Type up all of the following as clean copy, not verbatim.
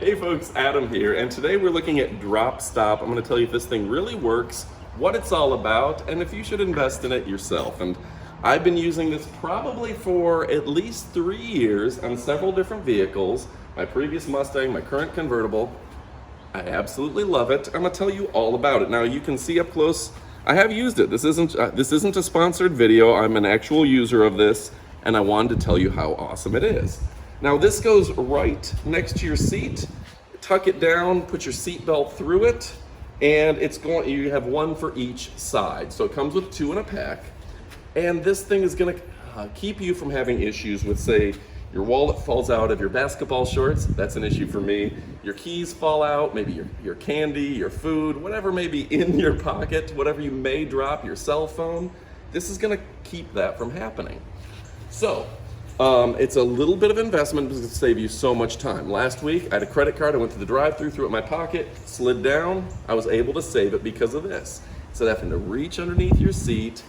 Hey folks, Adam here, and today we're looking at Drop Stop. I'm going to tell you if this thing really works, what it's all about, and if you should invest in it yourself. And I've been using this probably for at least 3 years on several different vehicles. My previous Mustang, my current convertible. I absolutely love it. I'm going to tell you all about it. Now you can see up close, I have used it. This isn't a sponsored video. I'm an actual user of this, and I wanted to tell you how awesome it is. Now this goes right next to your seat. Tuck it down, put your seat belt through it, and you have one for each side. So it comes with 2 in a pack. And this thing is gonna keep you from having issues with, say, your wallet falls out of your basketball shorts. That's an issue for me. Your keys fall out, maybe your candy, your food, whatever may be in your pocket, whatever you may drop, your cell phone. This is gonna keep that from happening. So, it's a little bit of investment because it'll save you so much time. Last week, I had a credit card. I went to the drive-thru, threw it in my pocket, slid down. I was able to save it because of this. Instead of having to reach underneath your seat,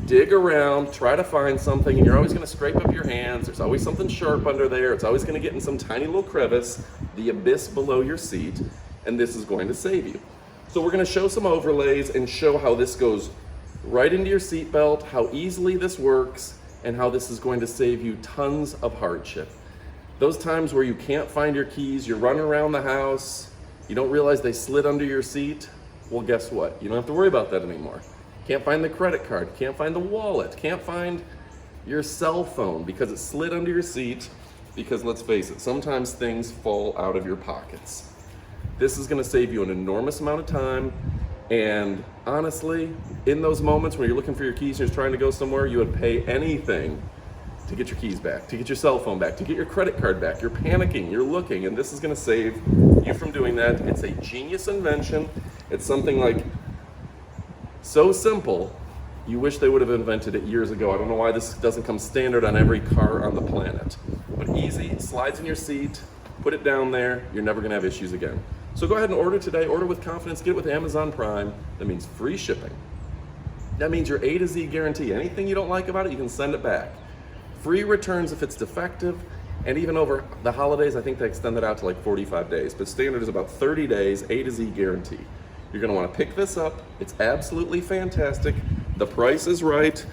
dig around, try to find something, and you're always going to scrape up your hands. There's always something sharp under there. It's always going to get in some tiny little crevice, the abyss below your seat, and this is going to save you. So we're going to show some overlays and show how this goes right into your seat belt, how easily this works, and how this is going to save you tons of hardship. Those times where you can't find your keys, you're running around the house, you don't realize they slid under your seat, well guess what? You don't have to worry about that anymore. Can't find the credit card, can't find the wallet, can't find your cell phone because it slid under your seat, because let's face it, sometimes things fall out of your pockets. This is gonna save you an enormous amount of time. And honestly, in those moments when you're looking for your keys and you're trying to go somewhere, you would pay anything to get your keys back, to get your cell phone back, to get your credit card back. You're panicking, you're looking, and this is gonna save you from doing that. It's a genius invention. It's something like so simple, you wish they would have invented it years ago. I don't know why this doesn't come standard on every car on the planet. But easy, it slides in your seat, put it down there, you're never gonna have issues again. So go ahead and order today, order with confidence, get it with Amazon Prime. That means free shipping. That means your A to Z guarantee. Anything you don't like about it, you can send it back. Free returns if it's defective, and even over the holidays, I think they extend it out to like 45 days, but standard is about 30 days, A to Z guarantee. You're gonna wanna pick this up. It's absolutely fantastic. The price is right,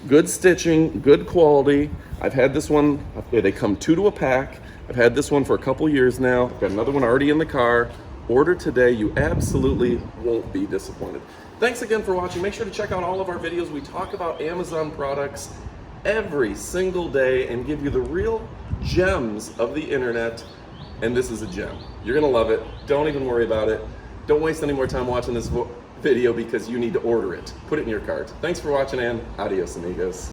good stitching, good quality. I've had this one, they come 2 to a pack. I've had this one for a couple years now. I've got another one already in the car. Order today, you absolutely won't be disappointed. Thanks again for watching. Make sure to check out all of our videos. We talk about Amazon products every single day and give you the real gems of the internet, and this is a gem. You're gonna love it. Don't even worry about it. Don't waste any more time watching this video because you need to order it. Put it in your cart. Thanks for watching, and adios amigos.